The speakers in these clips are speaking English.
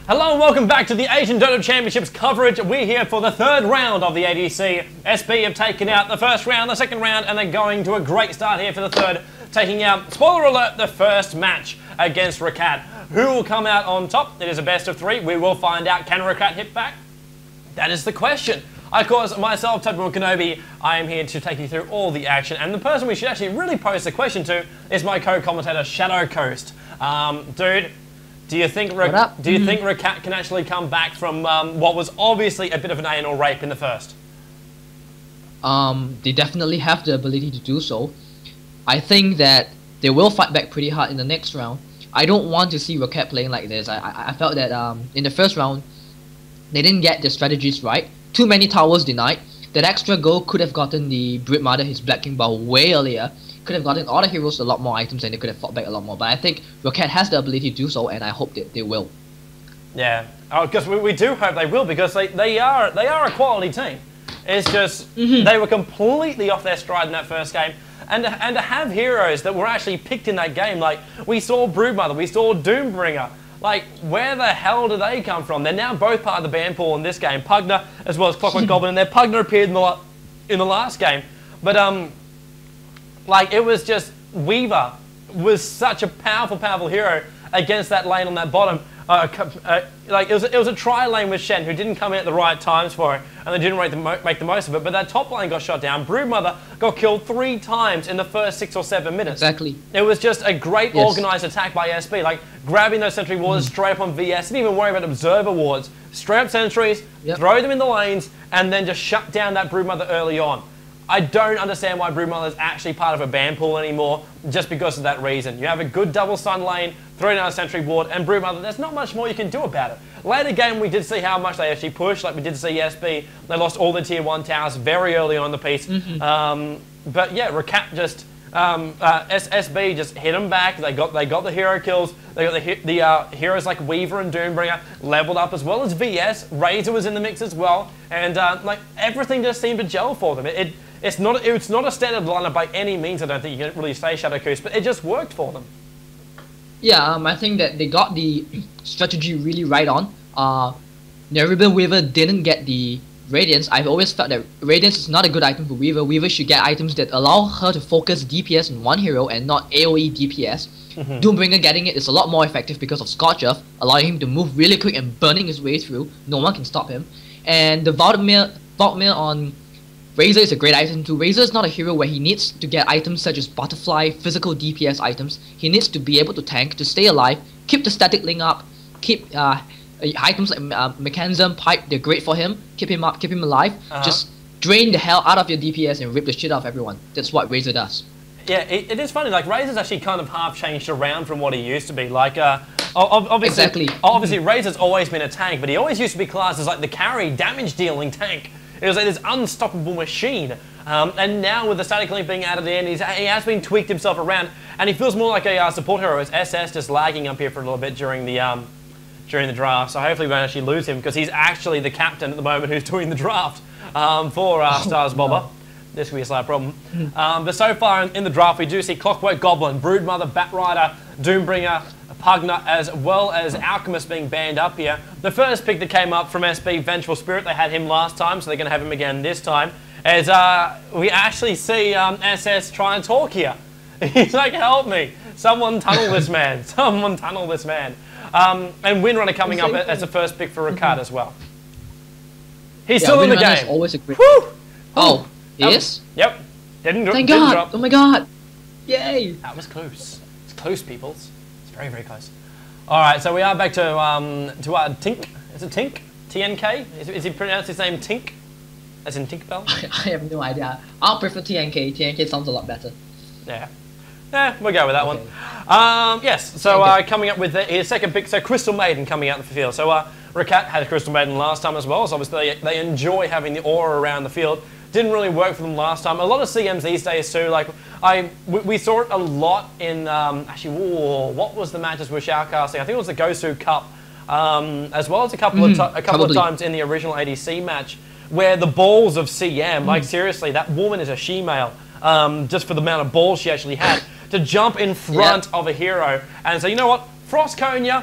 Hello and welcome back to the Asian DOTA Championships coverage. We're here for the third round of the ADC. SB have taken out the first round, the second round, and they're going to a great start here for the third, taking out, spoiler alert, the first match against Roccat. Who will come out on top? It is a best of three. We will find out. Can Roccat hit back? That is the question. Of course, myself, Tobi Kenobi, I am here to take you through all the action, and the person we should actually really pose the question to is my co-commentator, Shoutcast. Dude, do you think Roccat can actually come back from what was obviously a bit of an anal rape in the first? They definitely have the ability to do so. I think that they will fight back pretty hard in the next round. I don't want to see Roccat playing like this. I felt that in the first round, they didn't get the strategies right. Too many towers denied. That extra goal could have gotten the Brood Mother his Black King Bar way earlier. Could have gotten all the heroes a lot more items and they could have fought back a lot more. But I think Roccat has the ability to do so, and I hope that they will. Yeah, because we do hope they will, because they are a quality team. It's just they were completely off their stride in that first game, and to have heroes that were actually picked in that game, like we saw Brood Mother, we saw Doombringer. Like, where the hell do they come from? They're now both part of the ban pool in this game. Pugner as well as Clockwork Goblin, and their Pugner appeared in the last game. But like, it was just, Weaver was such a powerful hero against that lane on that bottom. Like, it was a try lane with Shen, who didn't come in at the right times for it, and they didn't make the most of it. But that top lane got shot down. Brood Mother got killed 3 times in the first 6 or 7 minutes. Exactly. It was just a great organised attack by SB, like grabbing those sentry wards straight up on VS, didn't even worry about observer wards. Straight up sentries, throw them in the lanes, and then just shut down that Brood Mother early on. I don't understand why Brood Mother is actually part of a ban pool anymore, just because of that reason. You have a good double stun lane, throw down a sentry ward, and Brood Mother, there's not much more you can do about it. Later game, we did see how much they actually pushed, like we did see SB. They lost all the tier 1 towers very early on in the piece. But yeah, Roccat just, SB just hit them back. They got the hero kills. They got the heroes like Weaver and Doombringer leveled up, as well as VS. Razor was in the mix as well, and like everything just seemed to gel for them. It's not a standard lineup by any means. I don't think you can really say, Shoutcast, but it just worked for them. Yeah, I think that they got the strategy really right on. Neribin Weaver didn't get the Radiance. I've always felt that Radiance is not a good item for Weaver. Weaver should get items that allow her to focus DPS on one hero and not AoE DPS. Doombringer getting it is a lot more effective because of Scorch Earth, allowing him to move really quick and burning his way through. No one can stop him. And the Vaultmere on Razor is a great item too. Razor is not a hero where he needs to get items such as Butterfly, physical DPS items. He needs to be able to tank, to stay alive, keep the static link up, keep items like Mechanism, Pipe, they're great for him. Keep him up, keep him alive. Just drain the hell out of your DPS and rip the shit out of everyone. That's what Razor does. Yeah, it is funny, like Razor's actually kind of half changed around from what he used to be. Like, obviously Razor's always been a tank, but he always used to be classed as like the carry, damage dealing tank. It was like this unstoppable machine, and now with the static link being added in, he has been tweaked himself around, and he feels more like a support hero. As SS just lagging up here for a little bit during the draft, so hopefully we won't actually lose him, because he's actually the captain at the moment who's doing the draft for Stars Bobber. This could be a slight problem. But so far in the draft, we do see Clockwork Goblin, Brood Mother, Batrider, Doombringer, Pugner, as well as Alchemist being banned up here. The first pick that came up from SB, Vengeful Spirit, they had him last time, so they're going to have him again this time. As we actually see SS try and talk here. He's like, help me. Someone tunnel this man. Someone tunnel this man. And Windrunner coming up as the first pick for Roccat as well. He's still in the game. Always a great... Woo! Oh, yes? Yep. Didn't Thank God. Drop. Oh my god. Yay. That was close. It's close, peoples. Very, very close. All right, so we are back to Tink. Is it Tink? TNK? Is he pronounced his name Tink? As in Tinkerbell? I have no idea. I'll prefer TNK. TNK sounds a lot better. Yeah. Yeah, we'll go with that one. Yes, so coming up with his second pick, so Crystal Maiden coming out of the field. So Roccat had a Crystal Maiden last time as well, so obviously they enjoy having the aura around the field. Didn't really work for them last time. A lot of CMs these days too. Like we saw it a lot in actually. What was the matches we're shoutcasting? I think it was the Gosu Cup, as well as a couple of times in the original ADC match, where the balls of CM, like seriously, that woman is a she-male. Just for the amount of balls she actually had to jump in front of a hero and say, you know what, Frost Cone ya,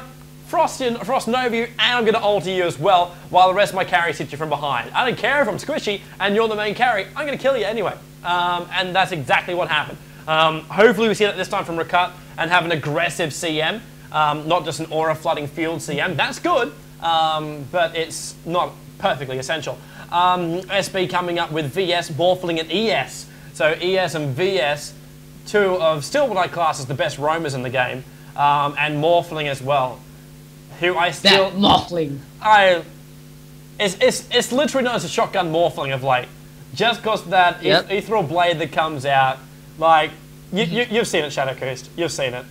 Frost Nova you, and I'm going to ulti you as well, while the rest of my carries hit you from behind. I don't care if I'm squishy and you're the main carry, I'm going to kill you anyway. And that's exactly what happened. Hopefully we see that this time from Roccat and have an aggressive CM, not just an aura flooding field CM. That's good, but it's not perfectly essential. SB coming up with VS, Morphling and ES. So ES and VS, two of still what I class as the best roamers in the game, and Morphling as well, who I still... That Morphling! It's literally known as a shotgun Morphling of late. Just because that ethereal blade that comes out, like, you've seen it, Shoutcast. You've seen it.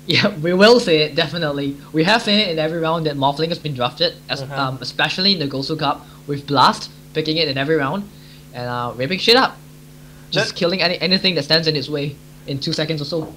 Yeah, we will see it, definitely. We have seen it in every round that Morphling has been drafted, especially in the Gosu Cup, with Blast picking it in every round, and ripping shit up. Just killing anything that stands in its way in 2 seconds or so.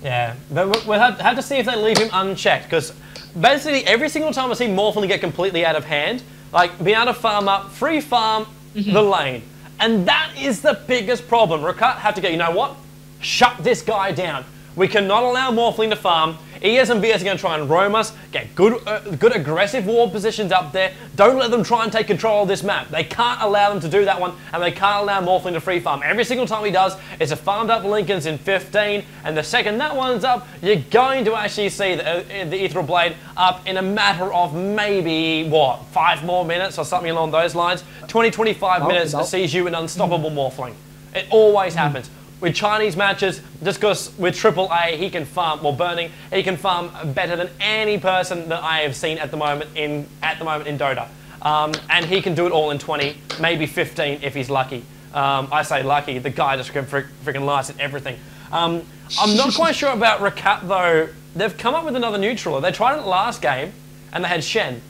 Yeah, but we'll have to see if they leave him unchecked, because basically every single time I see Morphling get completely out of hand, like, being able to farm up, free farm the lane. And that is the biggest problem. Roccat have to go, you know what? Shut this guy down. We cannot allow Morphling to farm. ES and VS are going to try and roam us, get good aggressive ward positions up there. Don't let them try and take control of this map. They can't allow them to do that one, and they can't allow Morphling to free farm. Every single time he does, it's a farmed up Lincoln's in 15, and the second that one's up, you're going to actually see the Ethereal Blade up in a matter of maybe, what, 5 more minutes or something along those lines. 20-25 minutes sees you an unstoppable Morphling. It always happens. With Chinese matches, just because with AAA he can farm, well, Burning, he can farm better than any person that I have seen at the moment in DOTA, and he can do it all in 20, maybe 15 if he's lucky. I say lucky. The guy just freaking lights at everything. I'm not quite sure about Roccat though. They've come up with another neutral. They tried it last game and they had Shen.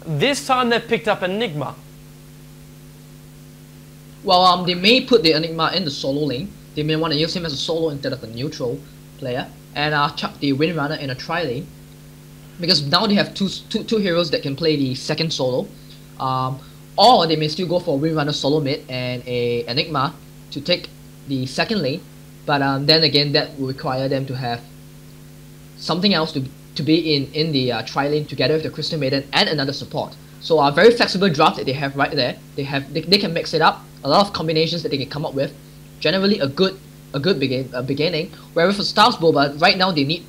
This time they've picked up Enigma. Well, they may put the Enigma in the solo lane. They may want to use him as a solo instead of a neutral player, and chuck the Windrunner in a tri-lane, because now they have two heroes that can play the second solo, or they may still go for a Windrunner solo mid and a Enigma to take the second lane, but then again that will require them to have something else to be in the tri-lane together with the Crystal Maiden and another support. So a very flexible draft that they have right there. They can mix it up, a lot of combinations that they can come up with. Generally a good beginning. Whereas for Stars Boba, right now they need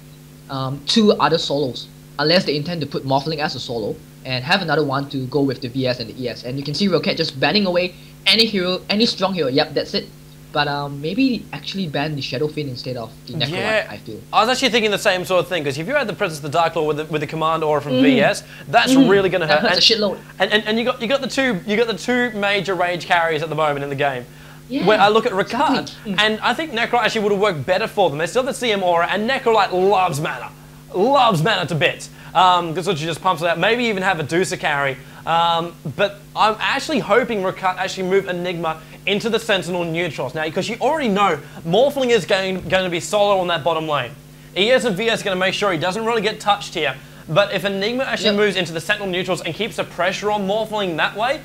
2 other solos, unless they intend to put Morphling as a solo and have another one to go with the VS and the ES. And you can see Roccat just banning away any hero, any strong hero. Yep, that's it. But maybe actually ban the Shadow Fiend instead of the Necrolite, I feel. I was actually thinking the same sort of thing, because if you had the Presence of the Dark Lord with the Command Aura from VS, that's really going to hurt. That's a shitload. And you got the two major rage carries at the moment in the game. Yeah, where I look at Roccat, and I think Necrolite actually would have worked better for them. They still have the CM Aura, and Necrolite loves mana to bits. Because she just pumps it out. Maybe even have a DOTA carry. But I'm actually hoping Roccat actually move Enigma into the Sentinel neutrals now, because you already know Morphling is going to be solo on that bottom lane. ES and VS are going to make sure he doesn't really get touched here. But if Enigma actually moves into the Sentinel neutrals and keeps the pressure on Morphling that way,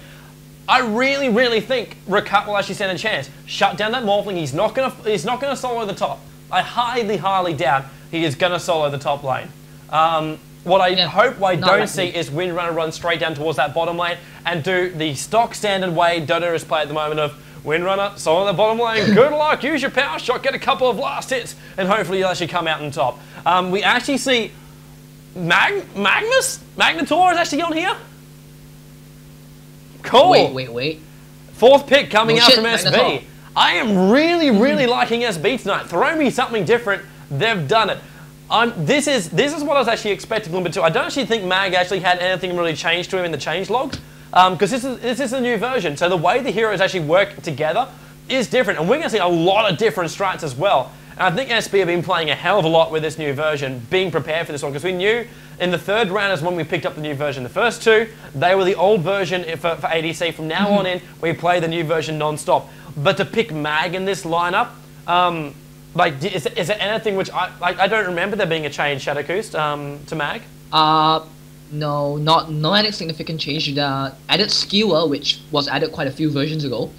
I really, really think Roccat will actually stand a chance. Shut down that Morphling. He's not gonna solo the top. I highly doubt he is gonna solo the top lane. What I hope I don't see is Windrunner run straight down towards that bottom lane and do the stock standard way Dota is played at the moment of Windrunner, solo the bottom lane, good luck, use your power shot, get a couple of last hits, and hopefully you'll actually come out on top. We actually see Magnetor is actually on here. Cool. Wait. 4th pick coming out from SB. Magnetor. I am really liking SB tonight. Throw me something different. They've done it. This is what I was actually expecting a little bit too. I don't actually think Mag actually had anything really changed to him in the changelog, because this is a new version. So the way the heroes actually work together is different, and we're going to see a lot of different strats as well. And I think SB have been playing a hell of a lot with this new version, being prepared for this one, because we knew in the 3rd round is when we picked up the new version. The first 2, they were the old version for ADC. From now on in, we play the new version non-stop. But to pick Mag in this lineup, is there anything which I don't remember there being a change, Shoutcast, to Mag? No, no any significant change. The added skewer, which was added quite a few versions ago.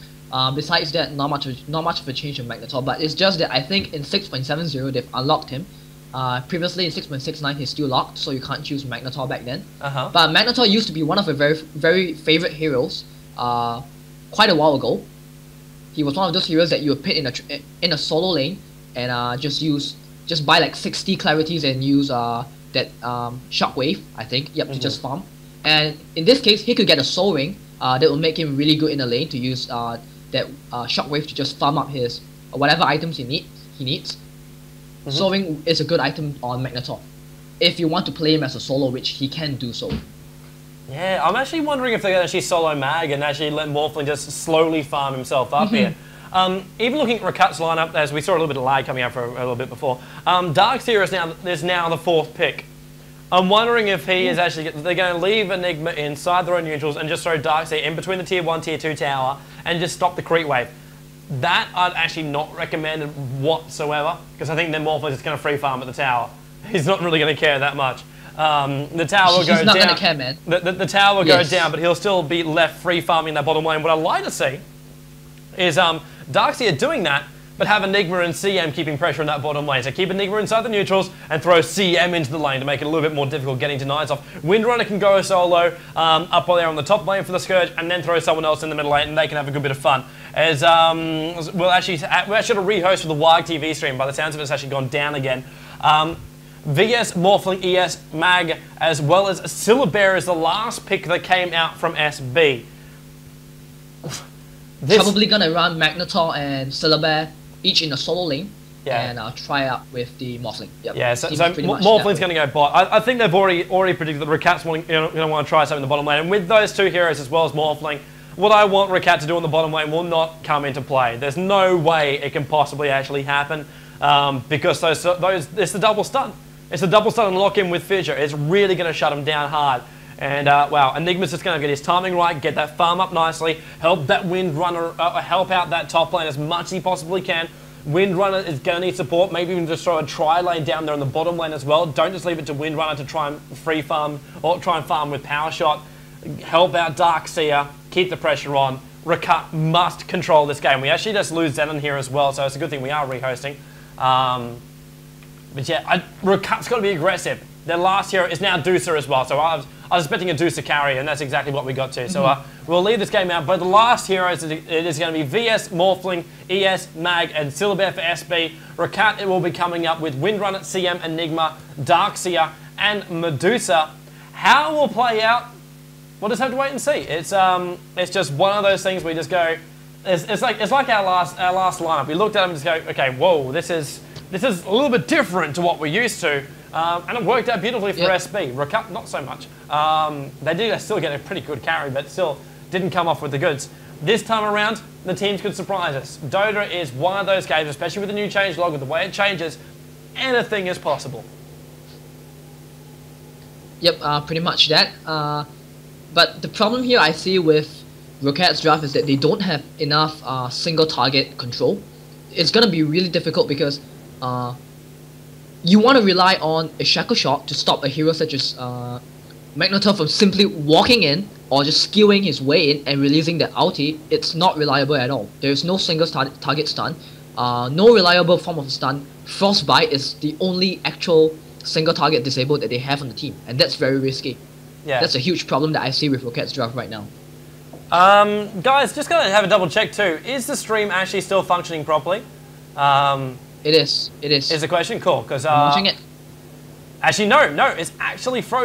Besides that, not much of a change in Magnetor, but it's just that I think in 6.70 they've unlocked him. Previously in 6.69 he's still locked, so you can't choose Magnetor back then. Uh-huh. But Magnetor used to be one of the very favorite heroes quite a while ago. He was one of those heroes that you would pit in a solo lane and just buy like 60 clarities and use that Shockwave, I think, to just farm. And in this case, he could get a Soul Ring that will make him really good in the lane to use that Shockwave to just farm up his whatever items he needs. Soul Ring is a good item on Magnetor if you want to play him as a solo, which he can do so. Yeah, I'm actually wondering if they can actually solo Mag and actually let Morphling just slowly farm himself up here. Even looking at Roccat's lineup, as we saw a little bit of lag coming up for a little bit before, Darkseer is now the 4th pick. I'm wondering if he is actually, they're going to leave Enigma inside their own neutrals and just throw Darkseer in between the tier 1, tier 2 tower and just stop the creep wave. That I'd actually not recommend whatsoever, because I think then Morphling is going to free farm at the tower. He's not really going to care that much. The tower will go down. He's not going to care, man. The tower will go down, but he'll still be left free farming that bottom lane. What I'd like to see is Darkseer doing that, but have Enigma and CM keeping pressure on that bottom lane. So keep Enigma inside the neutrals and throw CM into the lane to make it a little bit more difficult getting denies off. Windrunner can go solo up there on the top lane for the Scourge and then throw someone else in the middle lane and they can have a good bit of fun. As we're actually at a rehost for the WAG TV stream. By the sounds of it, it's actually gone down again. VS, Morphling, ES, Mag, as well as Syllabear is the last pick that came out from SB. Probably gonna run Magnetor and Syllabear each in a solo lane, and try out with the Morphling. Yep. Yeah, so Morphling's going to go bot. I think they've already predicted that Roccat's going to want to try something in the bottom lane, and with those two heroes as well as Morphling, what I want Roccat to do on the bottom lane will not come into play. There's no way it can possibly actually happen because it's the double stun. It's the double stun and lock in with Fissure. It's really going to shut him down hard. And wow, Enigma's just going to get his timing right, get that farm up nicely, help that Windrunner, help out that top lane as much as he possibly can. Windrunner is going to need support, maybe even just throw a tri-lane down there in the bottom lane as well. Don't just leave it to Windrunner to try and free farm, or try and farm with Power Shot. Help out Darkseer, keep the pressure on. Roccat must control this game. We actually just lose Zenon here as well, so it's a good thing we are rehosting. But yeah, Roccat's got to be aggressive. Their last hero is now DOTA as well, so I was expecting a DOTA carry, and that's exactly what we got to. So we'll leave this game out, but the last heroes, it is going to be VS, Morphling, ES, Mag, and Syllabear for SB. Roccat, it will be coming up with Windrunner, CM, Enigma, Darkseer, and Medusa. How it will play out, we'll just have to wait and see. It's just one of those things we just go, it's like our last lineup. We looked at them and just go, okay, whoa, this is a little bit different to what we're used to. And it worked out beautifully for SB. Roccat, not so much. They did still get a pretty good carry, but still didn't come off with the goods. This time around, the teams could surprise us. DOTA is one of those games, especially with the new changelog, with the way it changes, anything is possible. Yep, pretty much that. But the problem here I see with Roccat's draft is that they don't have enough single target control. It's going to be really difficult because you want to rely on a shackle shot to stop a hero such as Magnetor from simply walking in or just skewing his way in and releasing the ulti. It's not reliable at all. There is no single target stun, no reliable form of stun. Frostbite is the only actual single target disabled that they have on the team, and that's very risky. Yeah, that's a huge problem that I see with Roccat's draft right now. Guys, just gonna have a double check too. Is the stream actually still functioning properly? It is. It is. Is the question cool? Because I'm watching it. Actually, no, it's actually frozen.